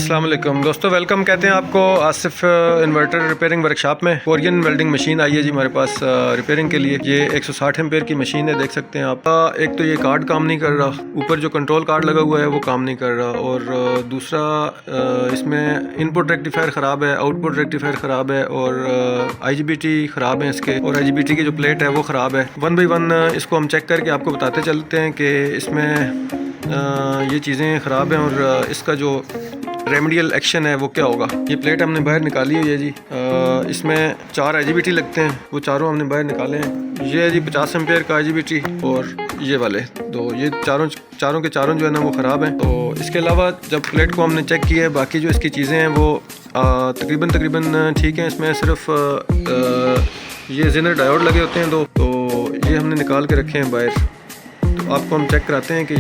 अस्सलाम वालेकुम दोस्तों, वेलकम कहते हैं आपको आसिफ इन्वर्टर रिपेयरिंग वर्कशॉप में। कोरियन वेल्डिंग मशीन आई है जी हमारे पास रिपेयरिंग के लिए। ये 160 एम्पेयर की मशीन है, देख सकते हैं आप। एक तो ये कार्ड काम नहीं कर रहा, ऊपर जो कंट्रोल कार्ड लगा हुआ है वो काम नहीं कर रहा, और दूसरा इसमें इनपुट रेक्टिफायर ख़राब है, आउटपुट रेक्टिफायर ख़राब है, और IGBT ख़राब है इसके, और IGBT की जो प्लेट है वो ख़राब है। 1 बाई 1 इसको हम चेक करके आपको बताते चलते हैं कि इसमें ये चीज़ें ख़राब हैं और इसका जो रेमेडियल एक्शन है वो क्या होगा। ये प्लेट हमने बाहर निकाली हुई है जी। इसमें 4 IGBT लगते हैं, वो चारों हमने बाहर निकाले हैं। ये है जी 50 एम्पेयर का IGBT, और ये वाले तो ये चारों के चारों जो है ना वो ख़राब हैं। तो इसके अलावा जब प्लेट को हमने चेक किया है, बाकी जो इसकी चीज़ें हैं वो तकरीबन ठीक हैं। इसमें सिर्फ ये ज़ेनर डायोड लगे होते हैं दो, तो ये हमने निकाल के रखे हैं बाहर। तो आपको हम चेक कराते हैं कि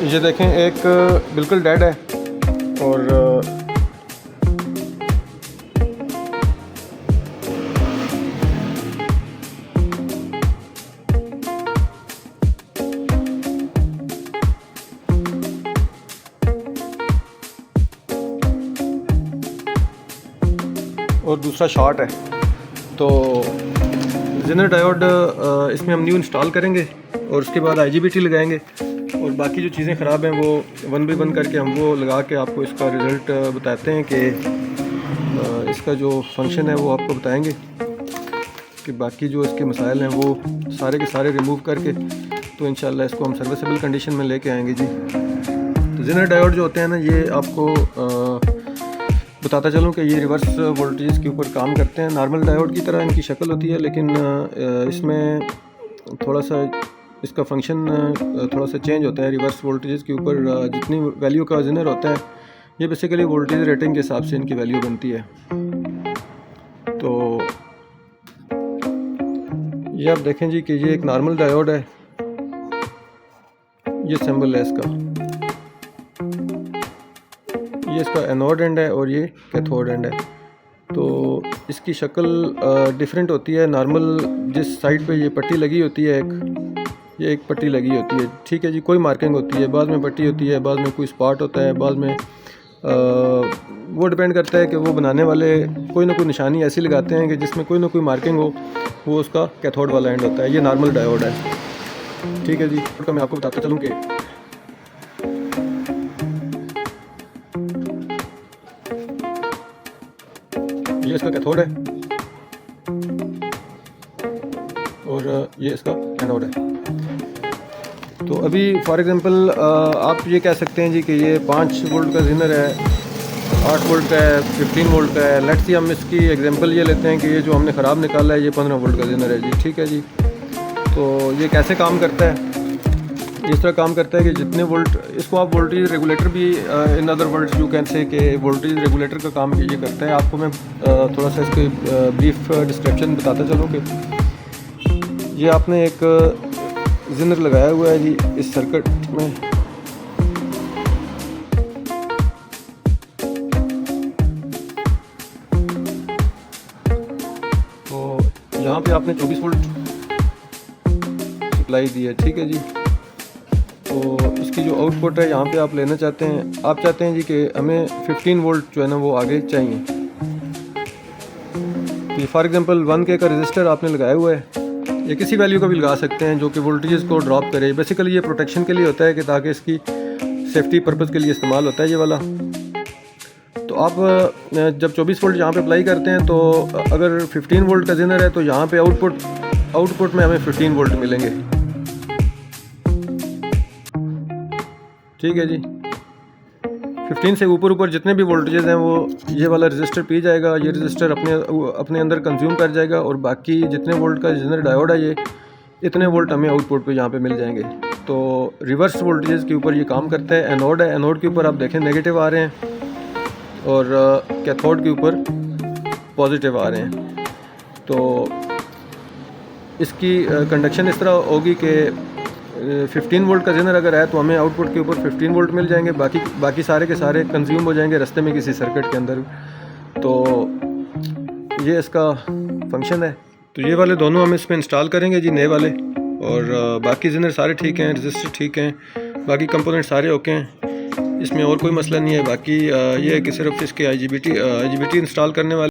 ये देखें, एक बिल्कुल डेड है, और दूसरा शॉर्ट है। तो ज़ेनर डायोड इसमें हम न्यू इंस्टॉल करेंगे और उसके बाद IGBT लगाएंगे, और बाकी जो चीज़ें ख़राब हैं वो 1 बाई 1 करके हम वो लगा के आपको इसका रिज़ल्ट बताते हैं कि इसका जो फंक्शन है वो आपको बताएंगे कि बाकी जो इसके मसाइल हैं वो सारे के सारे रिमूव करके तो इंशाल्लाह इसको हम सर्विसेबल कंडीशन में लेके आएंगे जी। तो ज़ेनर डायोड जो होते हैं ना, ये आपको बताता चलूँ कि ये रिवर्स वोल्टेज के ऊपर काम करते हैं। नॉर्मल डायोड की तरह इनकी शक्ल होती है, लेकिन इसमें थोड़ा सा इसका फंक्शन थोड़ा सा चेंज होता है। रिवर्स वोल्टेज के ऊपर जितनी वैल्यू का ज़ेनर होता है, ये बेसिकली वोल्टेज रेटिंग के हिसाब से इनकी वैल्यू बनती है। तो ये आप देखें जी कि ये एक नॉर्मल डायोड है, ये सिंबल है इसका, ये इसका एनोड एंड है और ये कैथोड एंड है। तो इसकी शक्ल डिफरेंट होती है। नॉर्मल जिस साइड पे ये पट्टी लगी होती है, ये एक पट्टी लगी होती है, ठीक है जी, कोई मार्किंग होती है, बाद में पट्टी होती है, बाद में कोई स्पॉट होता है, बाद में वो डिपेंड करता है कि वो बनाने वाले कोई ना कोई निशानी ऐसी लगाते हैं कि जिसमें कोई ना कोई मार्किंग हो, वो उसका कैथोड वाला एंड होता है। ये नॉर्मल डायोड है, ठीक है जी। तो मैं आपको बताता चलूँ कि ये इसका कैथोड है और ये इसका एनोड है। तो अभी फॉर एग्जांपल आप ये कह सकते हैं जी कि ये 5 वोल्ट का ज़ेनर है, 8 वोल्ट का है, 15 वोल्ट का है। लेट्स सी हम इसकी एग्जांपल ये लेते हैं कि ये जो हमने ख़राब निकाला है ये 15 वोल्ट का ज़ेनर है जी, ठीक है जी। तो ये कैसे काम करता है? इस तरह काम करता है कि जितने वोल्ट, इसको आप वोल्टेज रेगुलेटर भी in other words you can say कि वोल्टेज रेगुलेटर का काम ये करता है। आपको मैं थोड़ा सा इसके ब्रीफ डिस्क्रिप्शन बताता चलूँ कि ये आपने एक ज़ेनर लगाया हुआ है जी इस सर्किट में। तो यहाँ पे आपने 24 वोल्ट सप्लाई दी है, ठीक है जी। तो इसकी जो आउटपुट है यहाँ पे आप लेना चाहते हैं, आप चाहते हैं जी कि हमें 15 वोल्ट जो है ना वो आगे चाहिए। तो फॉर एग्जांपल 1K का रजिस्टर आपने लगाया हुआ है, या किसी वैल्यू का भी लगा सकते हैं जो कि वोल्टेज को ड्रॉप करे। बेसिकली ये प्रोटेक्शन के लिए होता है कि ताकि इसकी सेफ्टी पर्पज़ के लिए इस्तेमाल होता है ये वाला। तो आप जब 24 वोल्ट यहाँ पे अप्लाई करते हैं, तो अगर 15 वोल्ट का ज़ेनर है तो यहाँ पे आउटपुट में हमें 15 वोल्ट मिलेंगे, ठीक है जी। 15 से ऊपर जितने भी वोल्टेजेस हैं वो ये वाला रजिस्टर पी जाएगा, ये रजिस्टर अपने अंदर कंज्यूम कर जाएगा, और बाकी जितने वोल्ट का ज़ेनर डायोड है ये इतने वोल्ट हमें आउटपुट पे यहाँ पे मिल जाएंगे। तो रिवर्स वोल्टेजेस के ऊपर ये काम करता है। एनोड है, एनोड के ऊपर आप देखें नेगेटिव आ रहे हैं, और कैथोड के ऊपर पॉजिटिव आ रहे हैं। तो इसकी कंडक्शन इस तरह होगी कि 15 वोल्ट का ज़ेनर अगर है तो हमें आउटपुट के ऊपर 15 वोल्ट मिल जाएंगे, बाकी सारे के सारे कंज्यूम हो जाएंगे रास्ते में किसी सर्किट के अंदर। तो ये इसका फंक्शन है। तो ये वाले दोनों हम इसमें इंस्टॉल करेंगे जी, नए वाले। और बाकी जिन्हें सारे ठीक हैं, रजिस्टर ठीक हैं, बाकी कंपोनेंट सारे ओके हैं, इसमें और कोई मसला नहीं है। बाकी ये है कि सिर्फ इसके IGBT इंस्टॉल करने वाले